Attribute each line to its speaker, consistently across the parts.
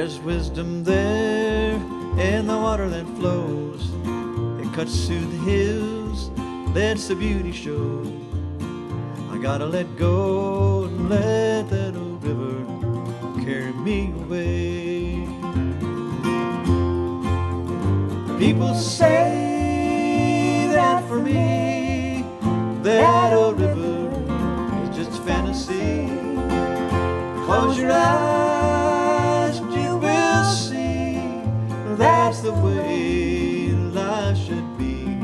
Speaker 1: There's wisdom there in the water that flows. It cuts through the hills, lets the beauty show. I gotta let go and let that old river carry me away. People say that for me, that old river is just fantasy. Close your eyes and you will see that's the way life should be.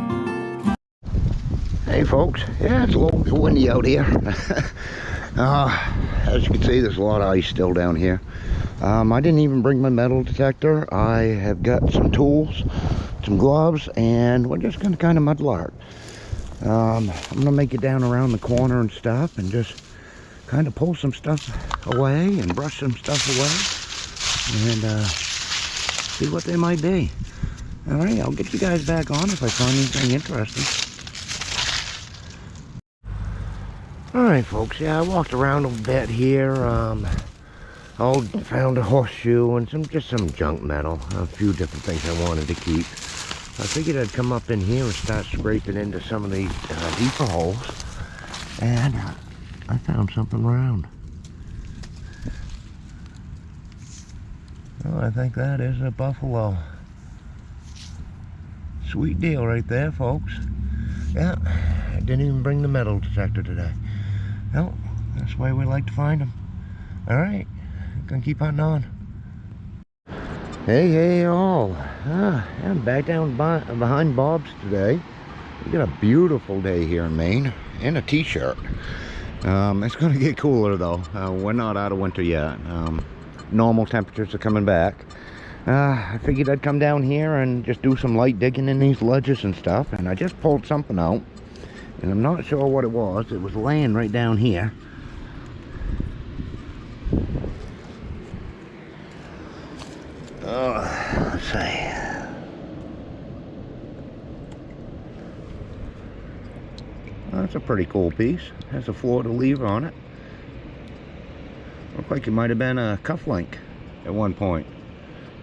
Speaker 2: Hey folks, yeah, it's a little bit windy out here. As you can see, there's a lot of ice still down here. I didn't even bring my metal detector. I have got some tools, some gloves, and we're just gonna kind of mudlark. I'm gonna make it down around the corner and stuff and just kind of pull some stuff away and brush some stuff away and see what they might be. All right, I'll get you guys back on if I find anything interesting. All right, folks, yeah, I walked around a bit here. Found a horseshoe and just some junk metal, a few different things I wanted to keep. I figured I'd come up in here and start scraping into some of these deeper holes, and I found something round. Oh, I think that is a buffalo. Sweet deal right there, folks. Yeah, I didn't even bring the metal detector today. No, that's the way we like to find them. All right, gonna keep hunting on. Hey all. I'm back down behind Bob's today. We got a beautiful day here in Maine, and a t-shirt. It's gonna get cooler though. We're not out of winter yet. Normal temperatures are coming back. I figured I'd come down here and just do some light digging in these ledges and stuff, and I just pulled something out, and I'm not sure what it was. It was laying right down here. Let's see. That's a pretty cool piece. Has a Florida lever on it. Looked like it might have been a cufflink at one point.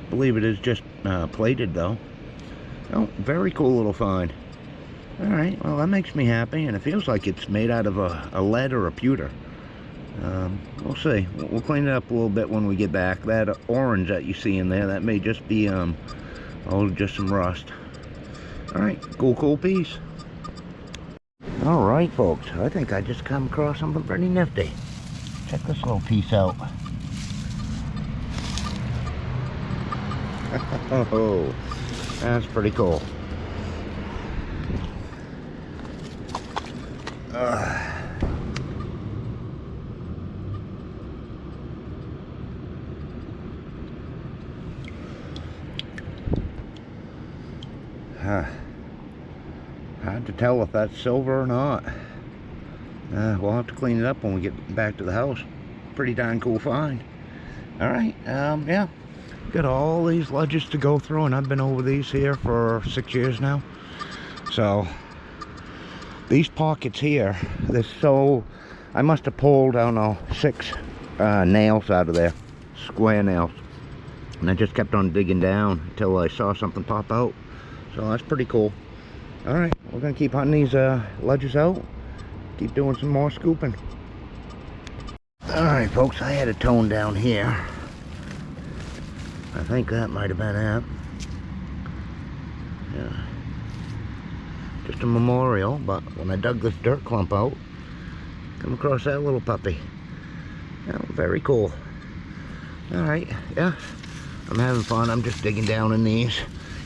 Speaker 2: I believe it is just plated though. Oh, very cool little find. Alright, well that makes me happy, and it feels like it's made out of a lead or a pewter. We'll see. We'll clean it up a little bit when we get back. That orange that you see in there, that may just be just some rust. Alright, cool piece. Alright folks, I think I just come across something pretty nifty. Check this little piece out. Oh, that's pretty cool. Hard to tell if that's silver or not. We'll have to clean it up when we get back to the house. Pretty darn cool find. Alright, yeah. Got all these ledges to go through, and I've been over these here for 6 years now. So these pockets here, I must have pulled, I don't know, 6 nails out of there, square nails, and I just kept on digging down until I saw something pop out. So that's pretty cool. All right, we're gonna keep hunting these ledges out, keep doing some more scooping. All right folks, I had a tone down here. I think that might have been it. Yeah, just a memorial, but when I dug this dirt clump out, come across that little puppy. Oh, very cool. All right, yeah, I'm having fun. I'm just digging down in these.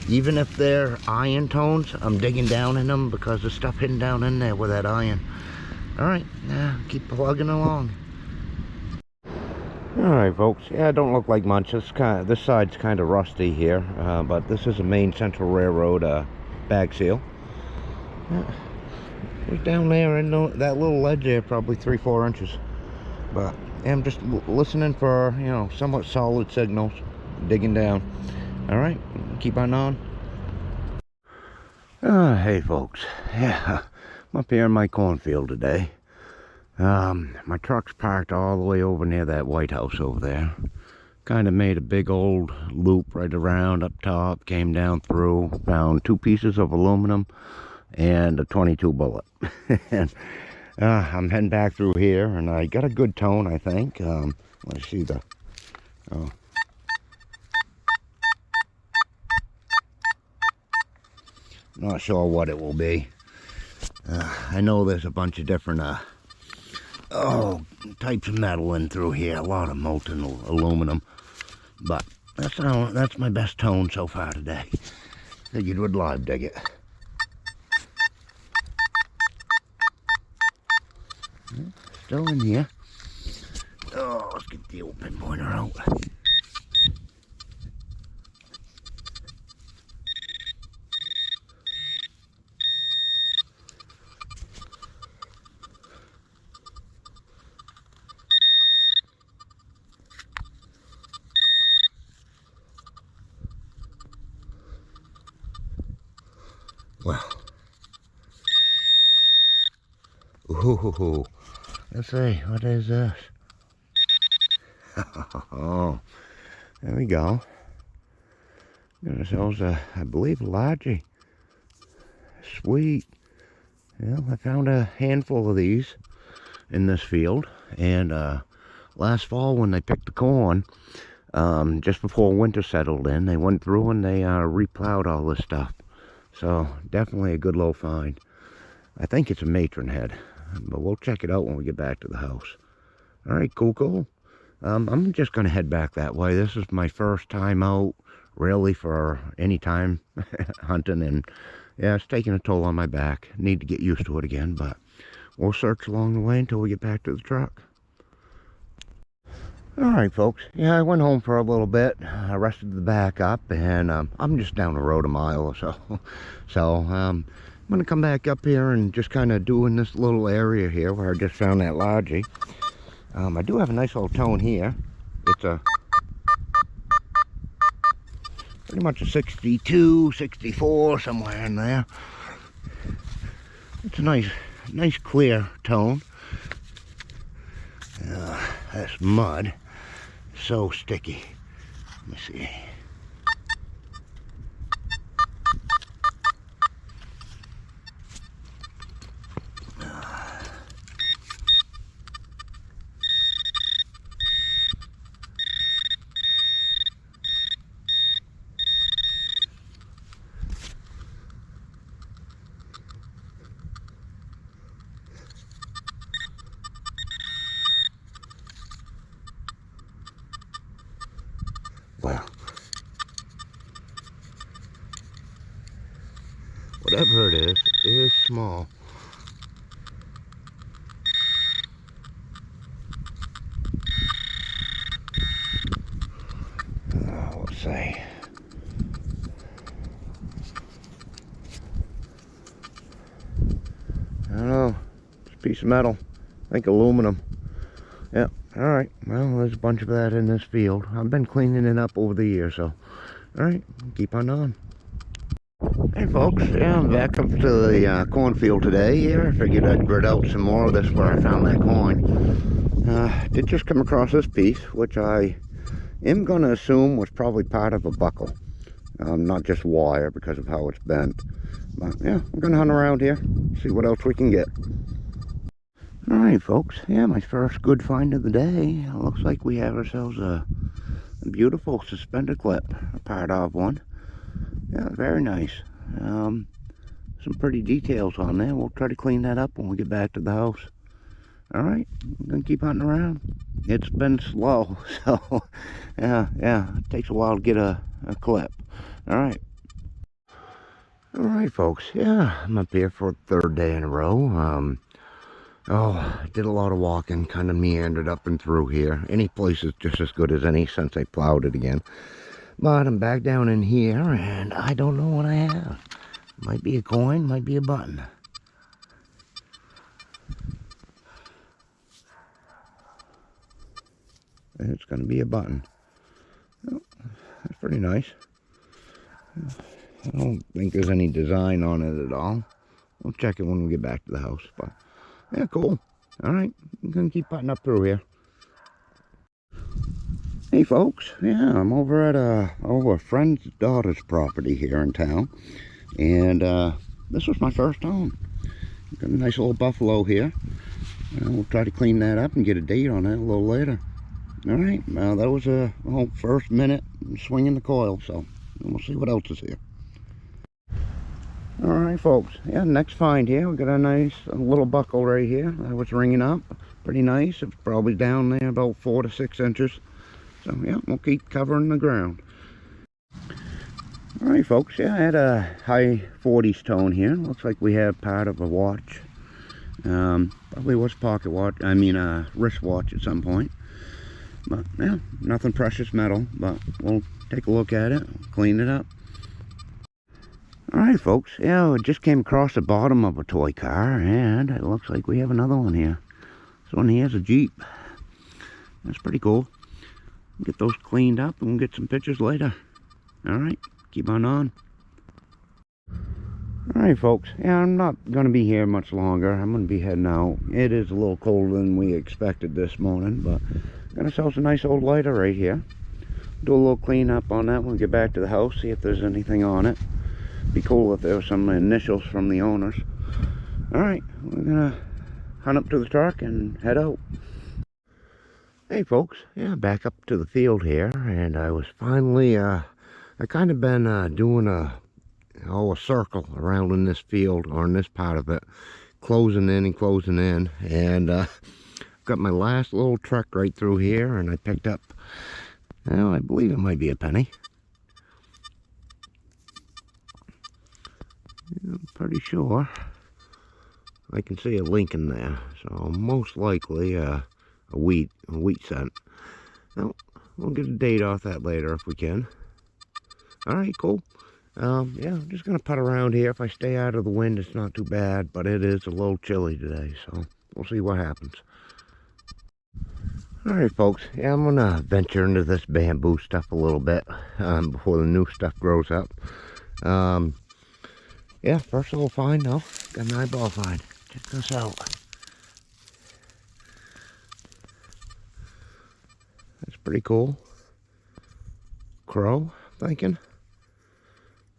Speaker 2: Even if they're iron tones, I'm digging down in them because there's stuff hidden down in there with that iron. All right, yeah, keep plugging along. All right, folks. Yeah, it don't look like much. This side's kind of rusty here, but this is a Maine Central Railroad bag seal. Yeah. It was down there in that little ledge there, probably 3-4 inches. But yeah, I'm just listening for, you know, somewhat solid signals, digging down. All right, keep on. Hey folks, yeah, I'm up here in my cornfield today. My truck's parked all the way over near that White House over there. Kind of made a big old loop right around up top, came down through, found 2 pieces of aluminum and a 22 bullet. And I'm heading back through here, and I got a good tone, I think. Let's see the... Oh. Not sure what it will be. I know there's a bunch of different types of metal in through here. A lot of molten aluminum. But that's my best tone so far today. Figured would live dig it. Still in here. Oh, let's get the old pinpointer out. Well, ooh, let's see, what is this? Oh, there we go. Got ourselves I believe, a largie. Sweet. Well, I found a handful of these in this field, and last fall when they picked the corn, just before winter settled in, they went through and they replowed all this stuff. So definitely a good low find. I think it's a matron head, but we'll check it out when we get back to the house. All right, cool. I'm just gonna head back that way. This is my first time out really for any time hunting, and yeah, it's taking a toll on my back. Need to get used to it again, but we'll search along the way until we get back to the truck. All right, folks. Yeah, I went home for a little bit. I rested the back up, and I'm just down the road a mile or so. So I'm going to come back up here and just kind of do in this little area here where I just found that largie. I do have a nice little tone here. It's a pretty much a 62, 64, somewhere in there. It's a nice clear tone. That's mud. So sticky. Let me see. Well, whatever it is small. Let's see. I don't know. It's a piece of metal. I think aluminum. Yep. Alright. Well, there's a bunch of that in this field. I've been cleaning it up over the years, so. Alright. Keep on. Hey folks, yeah, I'm back up to the cornfield today here. I figured I'd grit out some more of this where I found that coin. Did just come across this piece, which I am going to assume was probably part of a buckle. Not just wire because of how it's bent. But yeah, I'm going to hunt around here, see what else we can get. Alright folks, yeah, my first good find of the day. Looks like we have ourselves a beautiful suspended clip, a part of one. Yeah, very nice. Some pretty details on there. We'll try to clean that up when we get back to the house. Alright, I'm gonna keep hunting around. It's been slow, so yeah, it takes a while to get a clip. Alright. Alright folks, yeah, I'm up here for a third day in a row. I did a lot of walking, kind of meandered up and through here. Any place is just as good as any since I plowed it again. But I'm back down in here, and I don't know what I have. Might be a coin, might be a button. It's going to be a button. Oh, that's pretty nice. I don't think there's any design on it at all. We'll check it when we get back to the house. But yeah, cool. All right, I'm going to keep putting up through here. Hey Alright folks, yeah, I'm over at a friend's daughter's property here in town, and this was my first home. Got a nice little buffalo here. We'll try to clean that up and get a date on it a little later. Alright, well that was a whole first minute swinging the coil, so we'll see what else is here. Alright folks, yeah, next find here, we got a nice little buckle right here that was ringing up. Pretty nice. It's probably down there about 4 to 6 inches. So yeah, we'll keep covering the ground. Alright folks, yeah, I had a high 40s tone here. Looks like we have part of a watch. Probably was pocket watch, I mean wristwatch at some point. But yeah, nothing precious metal, but we'll take a look at it, clean it up. Alright folks, yeah, we just came across the bottom of a toy car, and it looks like we have another one here. This one here is a Jeep. That's pretty cool. Get those cleaned up and we'll get some pictures later. Alright, keep on. Alright folks, yeah, I'm not going to be here much longer. I'm going to be heading out. It is a little colder than we expected this morning, but I'm going to sell some nice old lighter right here. Do a little cleanup on that when we get back to the house, see if there's anything on it. Be cool if there were some initials from the owners. Alright, we're going to hunt up to the truck and head out. Hey folks, yeah, back up to the field here, and I was finally I kind of been doing a circle around in this field, or in this part of it, closing in, and got my last little trek right through here, and I picked up, well, I believe it might be a penny. I'm pretty sure I can see a link in there, so most likely a wheat cent. Now, we'll get a date off that later if we can. Alright, cool. Yeah, I'm just gonna putt around here. If I stay out of the wind, it's not too bad, but it is a little chilly today, so we'll see what happens. Alright folks, yeah, I'm gonna venture into this bamboo stuff a little bit before the new stuff grows up. Yeah, first little find though, got an eyeball find. Check this out. That's pretty cool. Crow, I'm thinking.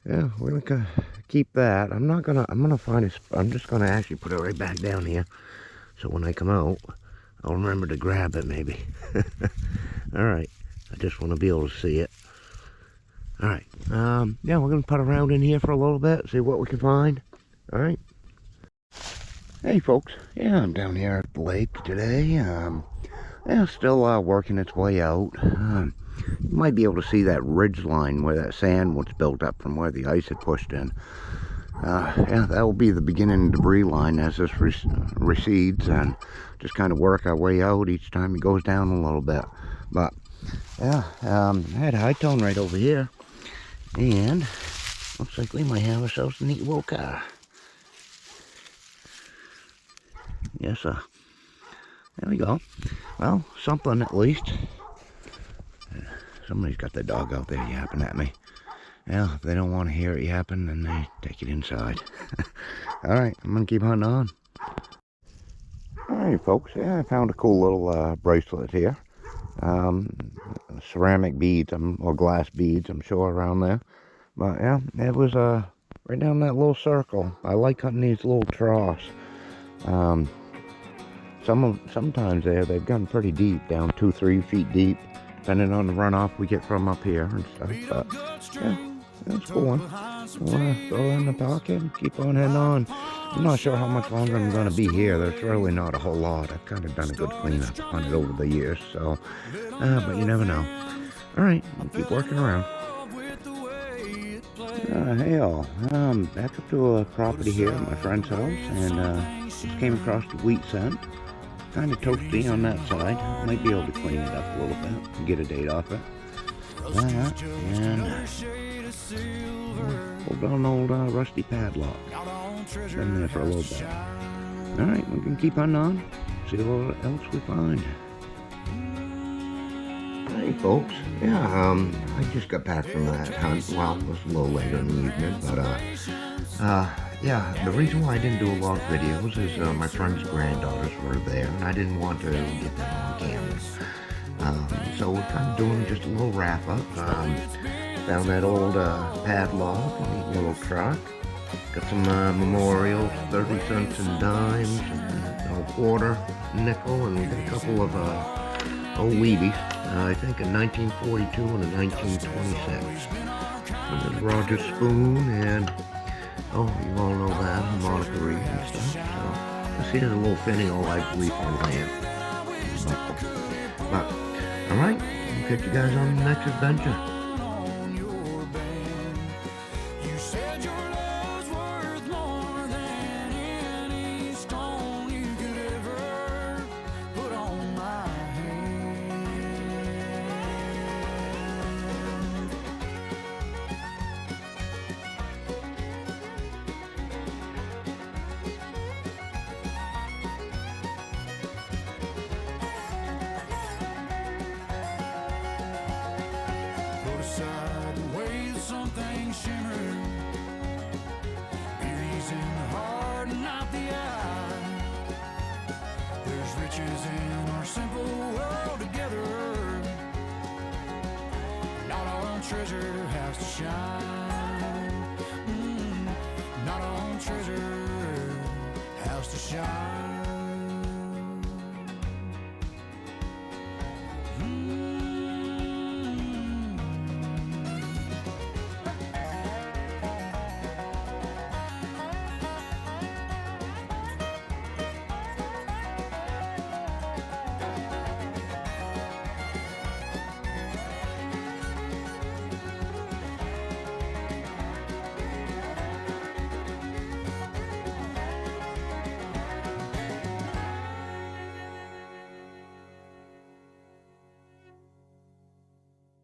Speaker 2: Yeah, we're gonna keep that. I'm gonna find it. I'm just gonna actually put it right back down here, so when I come out, I'll remember to grab it maybe. All right, I just want to be able to see it. All right, yeah, we're gonna putt around in here for a little bit, see what we can find. All right. Hey folks, yeah, I'm down here at the lake today. Yeah, still working its way out. You might be able to see that ridge line where that sand was built up from where the ice had pushed in. Yeah, that will be the beginning debris line as this recedes, and just kind of work our way out each time it goes down a little bit. But yeah, I had a high tone right over here, and looks like we might have ourselves a neat little car. Yes, sir. There we go. Well, something at least. Somebody's got their dog out there yapping at me. Well, if they don't want to hear it yapping, then they take it inside. Alright, I'm going to keep hunting on. Alright, folks. Yeah, I found a cool little bracelet here. Ceramic beads, or glass beads, I'm sure, around there. But yeah, it was right down that little circle. I like hunting these little troughs. Sometimes they've gotten pretty deep, down 2-3 feet deep, depending on the runoff we get from up here and stuff. But yeah, that's a cool one. I want to throw it in the pocket and keep on heading on. I'm not sure how much longer I'm going to be here. There's really not a whole lot. I've kind of done a good cleanup on it over the years, so but you never know. All right, we'll keep working around. Hey all, back up to a property here at my friend's house, and just came across the wheat scent. Kind of toasty on that side. Might be able to clean it up a little bit and get a date off it. And hold on, old rusty padlock. Been there for a little bit. Alright, we can keep on, see what else we find. Hey folks, yeah, I just got back from that hunt. Well, it was a little later in the evening, but yeah, the reason why I didn't do a lot of videos is my friend's granddaughters were there, and I didn't want to get them on camera. So we're kind of doing just a little wrap up. Found that old padlock, a neat little truck. Got some memorials, 30 cents and dimes, and a quarter, nickel, and we got a couple of old Weebies. I think a 1942 and a 1926. And then Roger Spoon and, oh, you all know that, Monica Reed and stuff. So this here's a little Finial Life Reefer lamp. But alright, we'll catch you guys on the next adventure.
Speaker 3: Aside the way that some things shimmer. Beauty's in the heart and not the eye. There's riches in our simple world together. Not all treasure has to shine. Not all treasure has to shine.